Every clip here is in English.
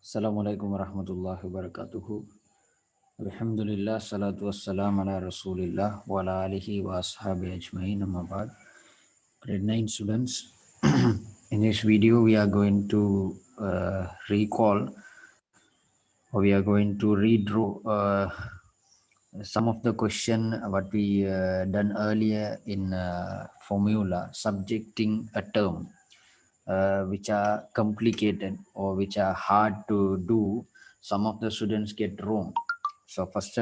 Assalamualaikum warahmatullahi wabarakatuh. Alhamdulillah, salatu wassalam ala rasulillah wa ala alihi wa ashabi ajmain, amma ba'd. Grade 9 students, in this video we are going to recall, or we are going to redraw some of the question what we done earlier in formula subjecting a term, which are complicated or which are hard to do. Some of the students get wrong. So first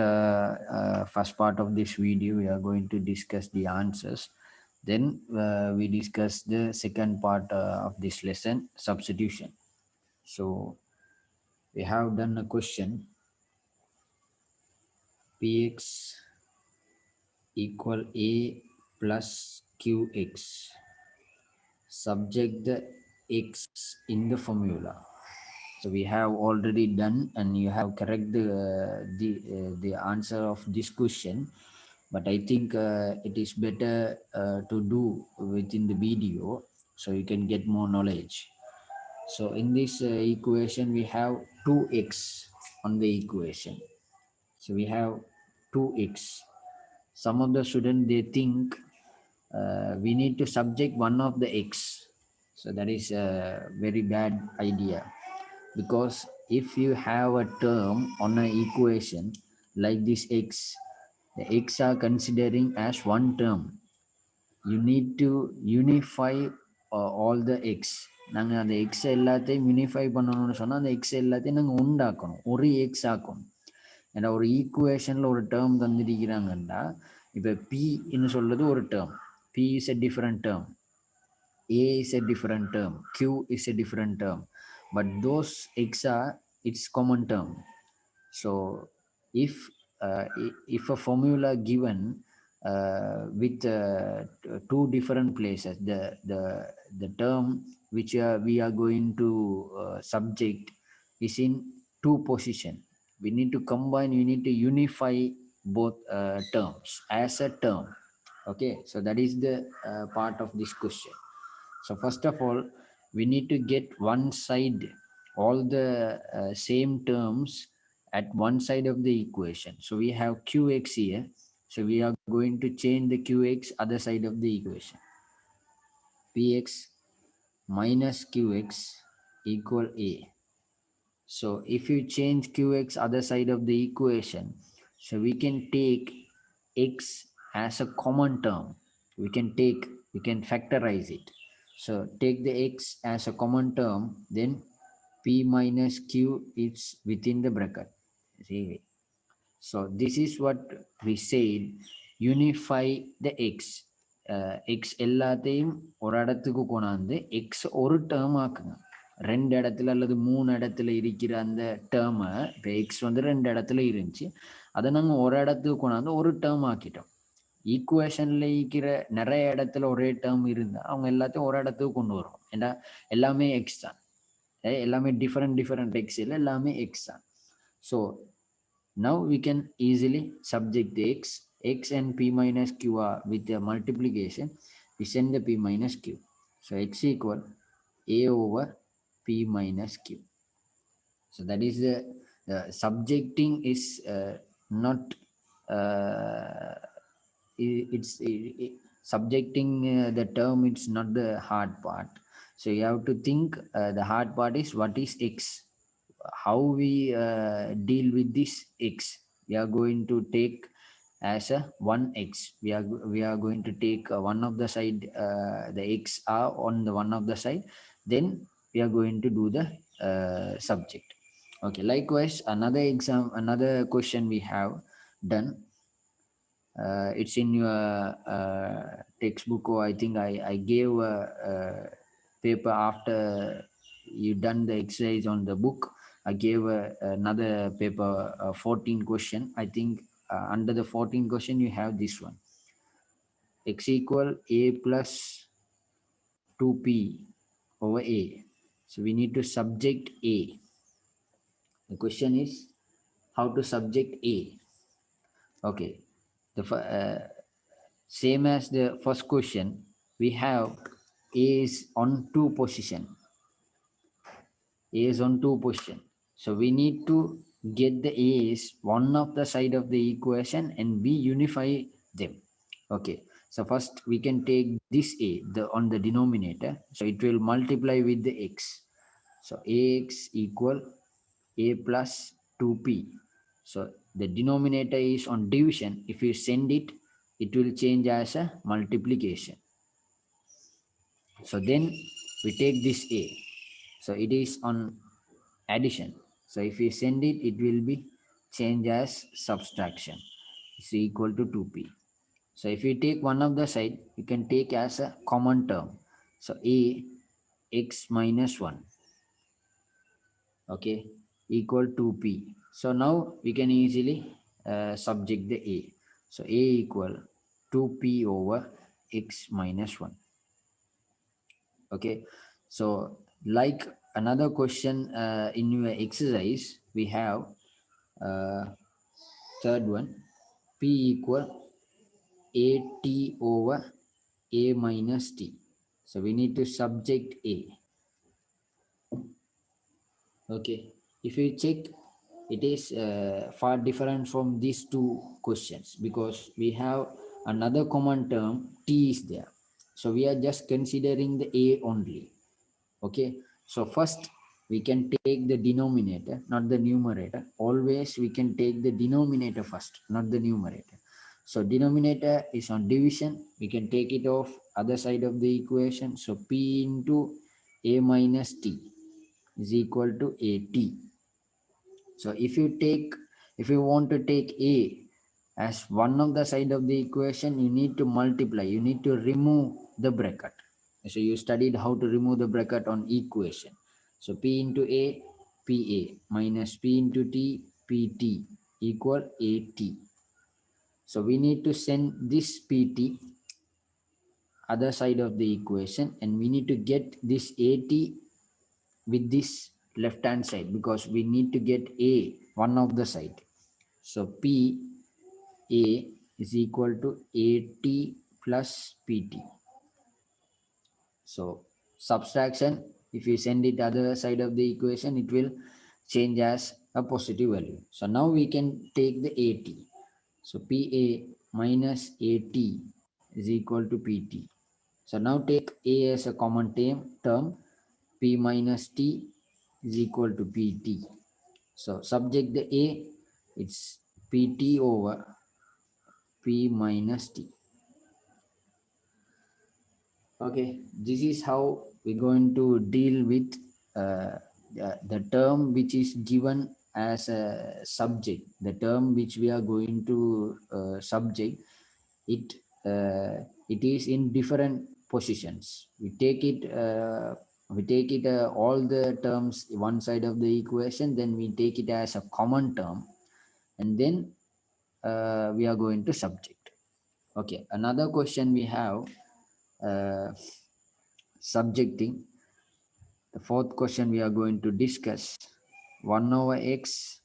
part of this video we are going to discuss the answers. Then we discuss the second part of this lesson, substitution. So we have done a question: px equal a plus qx. Subject the x in the formula. So we have already done, and you have correct the answer of this question. But I think it is better to do within the video, so you can get more knowledge. So in this equation, we have 2x on the equation. So we have 2x. Some of the students, they think we need to subject one of the x. So that is a very bad idea, because if you have a term on an equation like this x, the x are considering as one term. You need to unify all the x. நாங்கள் அந்த X எல்லாத்தையும் unify பண்ணணும்னு சொன்னால் அந்த X எல்லாத்தையும் நாங்கள் உண்டாக்கணும், ஒரு X ஆக்கணும். ஏன்னா ஒரு ஈக்குவேஷனில் ஒரு டேர்ம் தந்துருக்கிறாங்கன்னா, இப்போ பின்னு சொல்கிறது ஒரு term, B is a different term, a is a different term, q is a different term, but those x are its common term. So if a formula given with two different places, the term which we are going to subject is in two position, we need to combine, we need to unify both terms as a term. Okay, so that is the part of this question. So first of all, we need to get one side, all the same terms at one side of the equation. So we have qx here. So we are going to change the qx other side of the equation. Px minus qx equal a. So if you change qx other side of the equation, so we can take x as a common term. We can factorize it. So take the x as a common term, then p minus q is within the bracket. See? So this is what we said, unify the x. x எல்லாத்தையும் ஒரு இடத்துக்கு கொண்டாந்து x ஒரு term ஆக்குங்க. ரெண்டு இடத்துல அல்லது மூணு இடத்துல இருக்கிற அந்த டேர்மை, இப்போ எக்ஸ் வந்து ரெண்டு இடத்துல இருந்துச்சு, அதை நாங்கள் ஒரு இடத்துக்கு கொண்டாந்து ஒரு டேர்ம் ஆக்கிட்டோம். ஈக்குவேஷனில் இருக்கிற நிறைய இடத்துல ஒரே டேர்ம் இருந்தால் அவங்க எல்லாத்தையும் ஒரு இடத்துக்கு கொண்டு வரும். ஏன்னா எல்லாமே எக்ஸ் தான், எல்லாமே டிஃப்ரெண்ட் எக்ஸ் இல்லை, எல்லாமே எக்ஸ் தான். So now we can easily subject the x and p minus q are with the multiplication, we send the p minus q. So x equal a over p minus q. So that is the subjecting is not subjecting the term, it's not the hard part. So you have to think the hard part is what is x, how we deal with this x. We are going to take as a 1x. We are going to take one of the side, the x are on the one of the side, then we are going to do the subject. Okay, likewise another question we have done. It's in your textbook, or I think I gave a paper after you done the exercise on the book. I gave another paper, 14 question. I think under the 14 question you have this one, x equal a plus 2p over a. So we need to subject a. The question is how to subject a. Okay, the same as the first question, we have a is on two position. A is on two position. So we need to get the a is one of the side of the equation and we unify them. Okay, so first we can take this a on the denominator, so it will multiply with the x. So ax equal a plus 2p. So the denominator is on division. If you send it, it will change as a multiplication. So then we take this a. So it is on addition. So if we send it, it will be changed as subtraction. Is equal to 2p. So if you take one of the side, you can take as a common term. So a x minus 1, okay, equal to p. So now we can easily subject the a. So a equal 2p over x minus 1. Okay, so like another question in your exercise, we have third one, p equal at over a minus t. So we need to subject a. Okay, if you check, it is far different from these two questions because we have another common term t is there. So we are just considering the a only. Okay, so first we can take the denominator, not the numerator. Always we can take the denominator first, not the numerator. So denominator is on division, we can take it off other side of the equation. So p into a minus t is equal to at. So if you want to take a as one of the side of the equation, you need to multiply, you need to remove the bracket. So you studied how to remove the bracket on equation. So p into a, pa, minus p into t, pt, equal at. So we need to send this pt other side of the equation and we need to get this at with this left hand side because we need to get a one of the side. So p a is equal to at plus pt. So subtraction, if you send it other side of the equation, it will change as a positive value. So now we can take the at. So pa minus at is equal to pt. So now take a as a common term, p minus t is equal to pt. So subject the a, it's pt over p minus t. Okay, this is how we're going to deal with the term which is given as a subject. The term which we are going to subject, it it is in different positions. We take it all the terms one side of the equation, then we take it as a common term, and then we are going to subject. Okay, another question we have, uh, subjecting. The fourth question we are going to discuss, 1 over x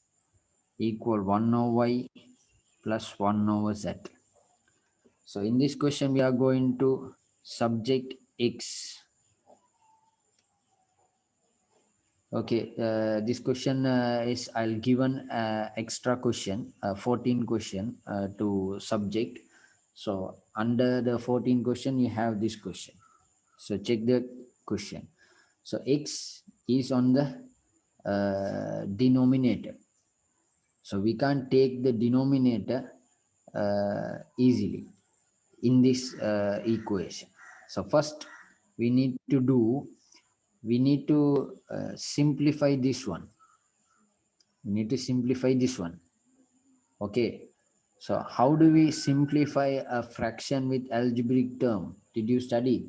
equal 1 over y plus 1 over z. So in this question we are going to subject x. Okay, this question is I'll given extra question, 14 question to subject. So under the 14 question you have this question. So check the question. So x is on the denominator. So we can't take the denominator easily in this equation. So first we need to simplify this one. We need to simplify this one. Okay. So how do we simplify a fraction with algebraic term? Did you study?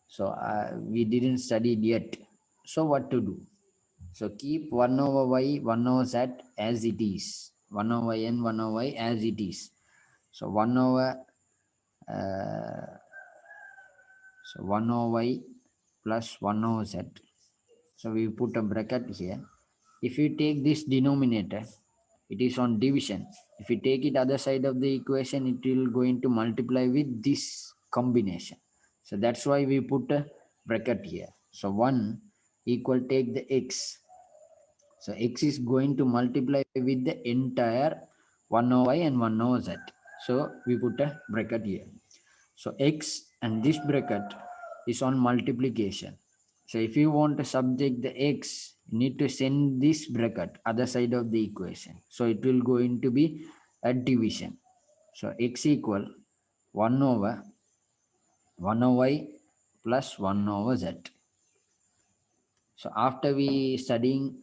So we didn't study it yet. So what to do? So keep 1 over y, 1 over z as it is. 1 over n, 1 over y as it is. So 1 over uh, 1 over y plus 1 over z. So we put a bracket here. If you take this denominator, it is on division. If you take it other side of the equation, it will going to multiply with this combination. So that's why we put a bracket here. So 1 equal, take the x. So x is going to multiply with the entire 1 over y and 1 over z. So we put a bracket here. So x and this bracket is on multiplication. So if you want to subject the x, you need to send this bracket other side of the equation. So it will going to be a division. So x equal 1 over 1 over y plus 1 over z. So after we studying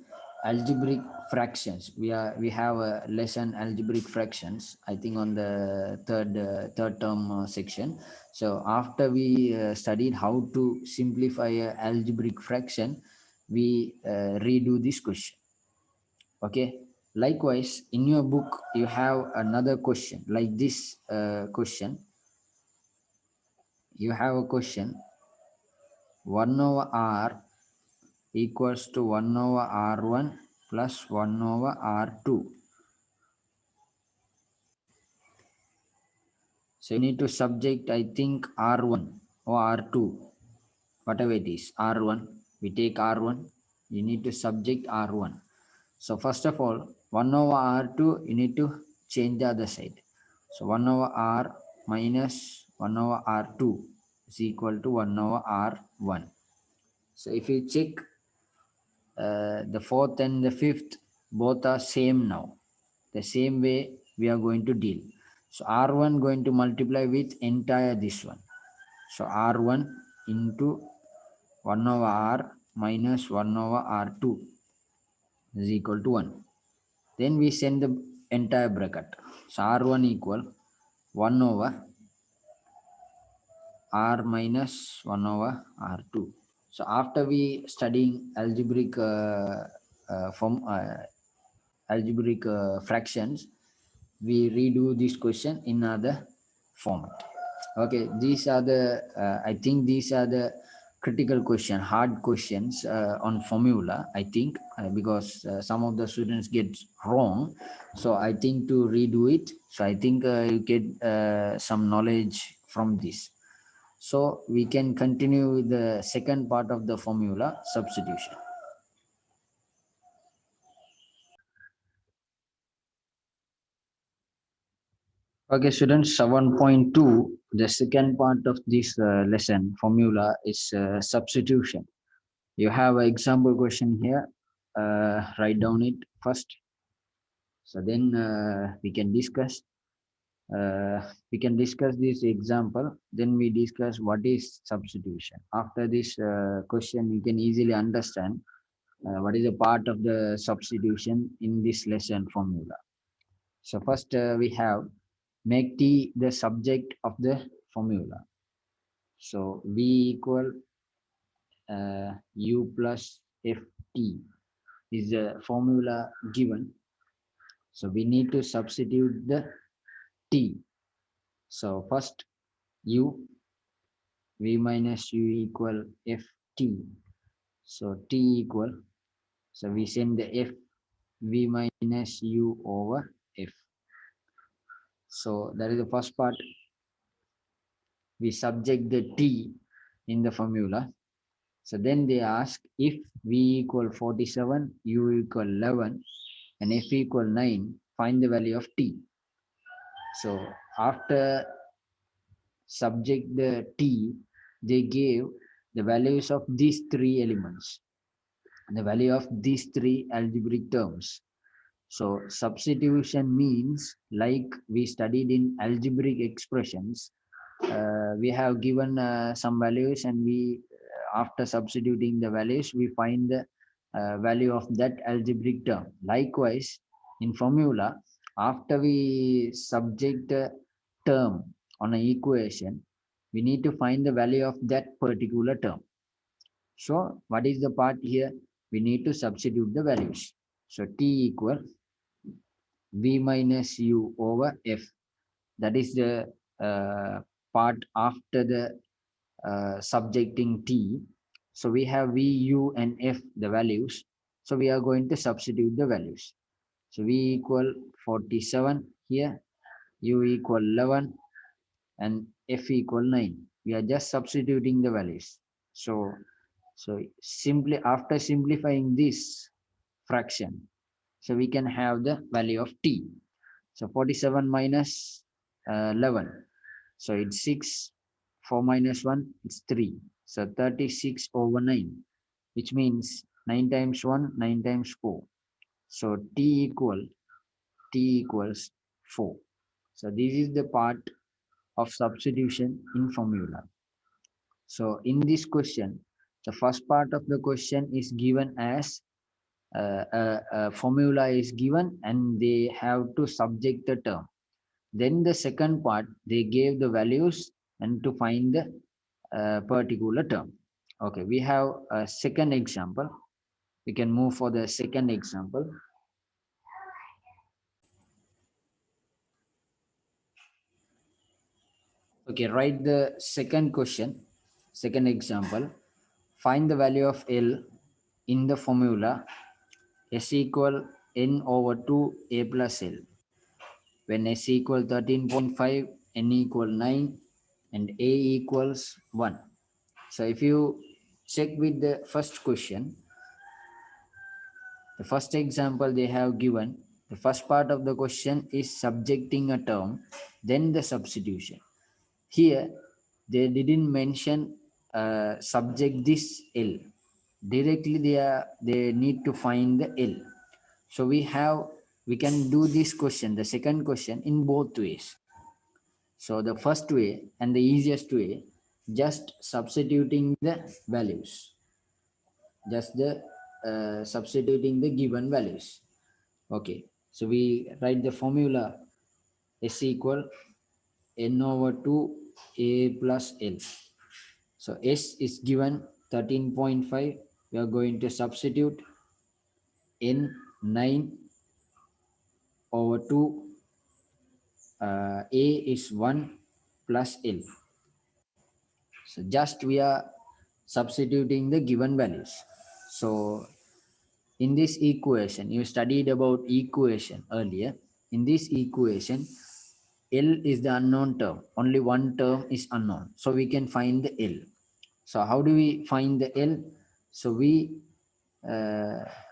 algebraic fractions, we have a lesson algebraic fractions, I think on the third term section. So after we studied how to simplify a algebraic fraction, we redo this question. Okay. Likewise, in your book you have another question like this question. You have a question 1 over r equals to 1 over r1 plus 1 over r2. So you need to subject, I think, r1 or r2, whatever it is, r1. We take r1, you need to subject r1. So first of all, 1 over r2, you need to change the other side. So 1 over r minus 1 over r2 is equal to 1 over r1. So if you check the fourth and the fifth, both are same now. The same way we are going to deal. So r1 going to multiply with entire this one. So r1 into 1 over r minus 1 over r2 is equal to 1. Then we send the entire bracket. So r1 equal 1 over r minus 1 over r2. So after we studying algebraic algebraic fractions, we redo this question in other format. Okay, these are the I think these are the critical question, hard questions on formula, I think, because some of the students get wrong. So I think to redo it, so I think you get some knowledge from this. So we can continue with the second part of the formula, substitution. Okay, students, 7.2, the second part of this lesson formula is substitution. You have an example question here. Write down it first. So then we can discuss. We can discuss this example. Then we discuss what is substitution. After this question, you can easily understand what is a part of the substitution in this lesson formula. So first we have make t the subject of the formula. So v equal u plus ft is the formula given. So we need to substitute the t. So first u, v minus u equal ft. So t equal, so we send the f, v minus u over f. So that is the first part. We subject the t in the formula. So then they ask if v equal 47, u equal 11, and f equal 9, find the value of t. So after subject the t, they gave the values of these three elements, the value of these three algebraic terms. So substitution means, like we studied in algebraic expressions, we have given some values, and we after substituting the values, we find the value of that algebraic term. Likewise, in formula, after we subject a term on an equation, we need to find the value of that particular term. So what is the part here? We need to substitute the values. So t equal v minus u over f. That is the part after the subjecting t. So we have v, u, and f, the values. So we are going to substitute the values. So v equal 47 here, u equal 11, and f equal 9. We are just substituting the values. So simply after simplifying this, fraction. So we can have the value of t. So 47 minus 11. So it's 6. 4 minus 1, it's 3. So 36 over 9, which means 9 times 1, 9 times 4. So t equals 4. So this is the part of substitution in formula. So in this question, the first part of the question is given as a formula is given and they have to subject the term. Then the second part, they gave the values and to find the particular term. Okay, we have a second example. We can move for the second example. Okay, write the second question, second example. Find the value of L in the formula S equal n over 2 a plus L. When S equal 13.5, n equal 9, and a equals 1. So if you check with the first question, the first example they have given, the first part of the question is subjecting a term, then the substitution. Here, they didn't mention subject this L. Directly they need to find the L. So we can do this question, the second question, in both ways. So the first way and the easiest way, just substituting the values, just the substituting the given values. Okay, so we write the formula S equal n over 2 a plus L. So S is given 13.5. We are going to substitute n 9 over 2. A is 1 plus L. So just we are substituting the given values. So in this equation, you studied about equation earlier. In this equation, L is the unknown term. Only one term is unknown. So we can find the L. So how do we find the L? So we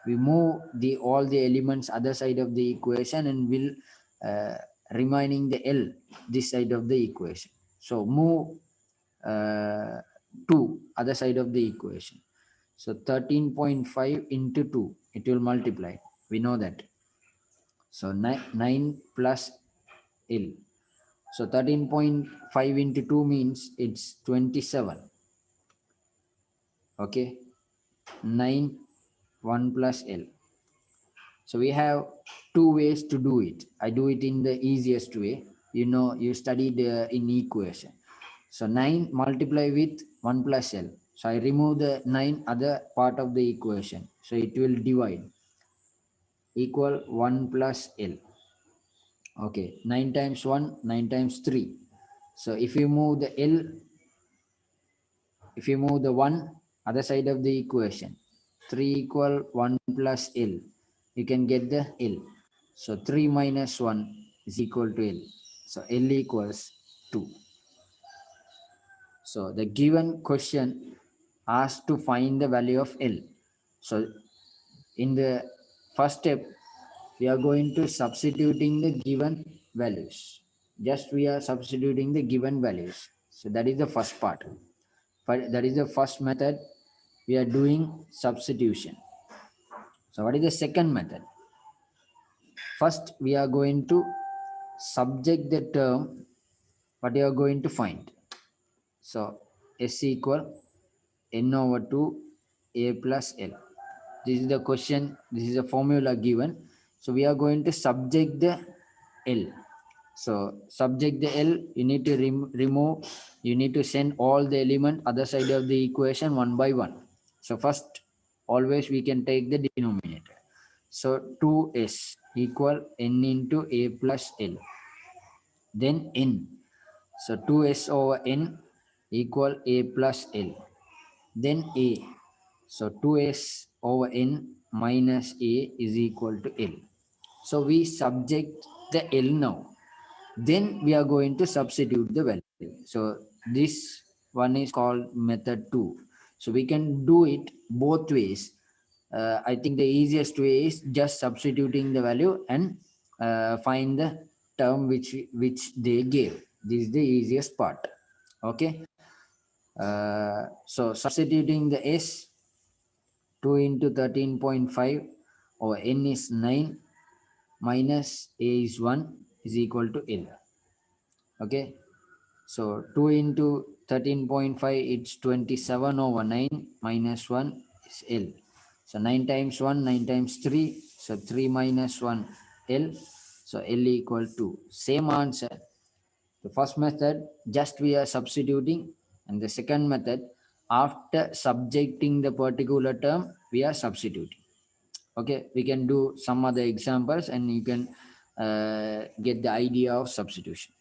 move all the elements other side of the equation and will remaining the L this side of the equation. So move 2 other side of the equation. So 13.5 into 2, it will multiply. We know that. So 9 plus L. So 13.5 into 2 means it's 27. Okay. 9, 1 plus L. So we have two ways to do it. I do it in the easiest way. You know, you studied in equation. So 9 multiply with 1 plus L. So I remove the 9 other part of the equation. So it will divide equal 1 plus L. Okay, 9 times 1, 9 times 3. So if you move the L, if you move the 1 other side of the equation, 3 equal 1 plus L, you can get the L. So 3 minus 1 is equal to L. So L equals 2. So the given question asks to find the value of L. So in the first step, we are going to substituting the given values. Just we are substituting the given values. So that is the first part. But that is the first method. We are doing substitution. So what is the second method? First, we are going to subject the term what you are going to find. So S equal n over 2 a plus L. This is the question. This is a formula given. So we are going to subject the L. So subject the L, you need to remove, you need to send all the element other side of the equation one by one. So first, always we can take the denominator. So 2s equal n into a plus L. Then n. So 2s over n equal a plus L. Then a. So 2s over n minus a is equal to L. So we subject the L now. Then we are going to substitute the value. So this one is called method 2. So we can do it both ways. I think the easiest way is just substituting the value and find the term which they gave. This is the easiest part. Okay. So substituting the s, 2 into 13.5 or n is 9 minus a is 1 is equal to L. Okay. So 2 into 13.5, it's 27 over 9 minus 1 is L. So 9 times 1, 9 times 3. So 3 minus 1, L. So L equal to, same answer. The first method, just we are substituting. And the second method, after subjecting the particular term, we are substituting. Okay, we can do some other examples and you can get the idea of substitution.